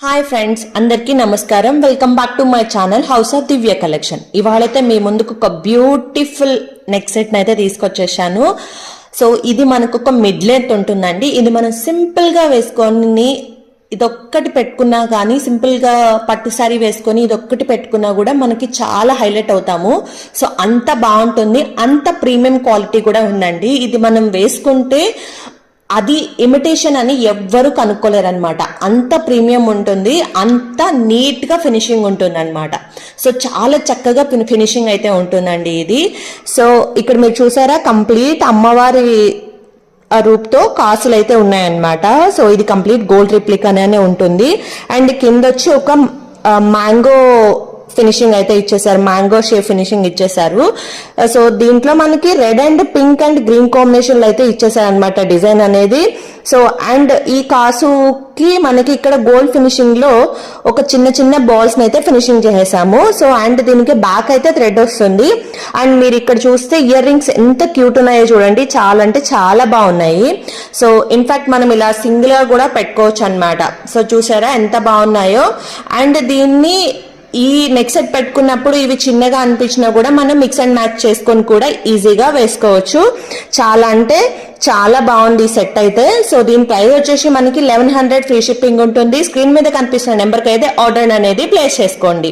Hi friends, అందరికీ నమస్కారం. Welcome back to my channel house of Divya collection. ఇవాళైతే మీ ముందుకు ఒక బ్యూటిఫుల్ నెక్ సెట్ అయితే తీసుకొచ్చేసాను. సో ఇది మనకు ఒక మిడ్ లెంత్ ఉంటుందండి. ఇది మనం సింపుల్ గా వేసుకొని ఇదొక్కటి పెట్టుకున్నా కానీ, సింపుల్ గా పట్టు సారీ వేసుకొని ఇదొక్కటి పెట్టుకున్నా కూడా మనకి చాలా హైలైట్ అవుతాము. సో అంత బాగుంటుంది, అంత ప్రీమియం క్వాలిటీ కూడా ఉందండి. ఇది మనం వేసుకుంటే అది ఇమిటేషన్ అని ఎవ్వరు కనుక్కోలేరు అనమాట. అంత ప్రీమియం ఉంటుంది, అంత నీట్ గా ఫినిషింగ్ ఉంటుంది అనమాట. సో చాలా చక్కగా ఫినిషింగ్ అయితే ఉంటుందండి ఇది. సో ఇక్కడ మీరు చూసారా, కంప్లీట్ అమ్మవారి రూప్తో కాసులు అయితే ఉన్నాయన్నమాట. సో ఇది కంప్లీట్ గోల్డ్ రిప్లికానే ఉంటుంది. అండ్ కింద వచ్చి ఒక మ్యాంగో ఫినిషింగ్ అయితే ఇచ్చేసారు, మ్యాంగో షేప్ ఫినిషింగ్ ఇచ్చేసారు. సో దీంట్లో మనకి red and pink and green combination లో అయితే ఇచ్చేసారు అనమాట డిజైన్ అనేది. సో అండ్ ఈ కాసుకి మనకి ఇక్కడ గోల్డ్ ఫినిషింగ్ లో ఒక చిన్న చిన్న బాల్స్ అయితే ఫినిషింగ్ చేసేసాము. సో అండ్ దీనికి బ్యాక్ అయితే థ్రెడ్ వస్తుంది. అండ్ మీరు ఇక్కడ చూస్తే ఇయర్ రింగ్స్ ఎంత క్యూట్ ఉన్నాయో చూడండి, చాలా అంటే చాలా బాగున్నాయి. సో ఇన్ఫాక్ట్ మనం ఇలా సింగిల్ గా కూడా పెట్టుకోవచ్చు అనమాట. సో చూసారా ఎంత బాగున్నాయో. అండ్ దీన్ని ఈ నెక్ సెట్ పెట్టుకున్నప్పుడు ఇవి చిన్నగా అనిపించినా కూడా మనం మిక్స్ అండ్ మ్యాచ్ చేసుకొని కూడా ఈజీగా వేసుకోవచ్చు. చాలా అంటే చాలా బాగుంది ఈ సెట్ అయితే. సో దీని ప్రైస్ వచ్చేసి మనకి 1100 ఫ్రీ షిప్పింగ్ ఉంటుంది. స్క్రీన్ మీద కనిపిస్తున్న నెంబర్కి అయితే ఆర్డర్ అనేది ప్లేస్ చేసుకోండి.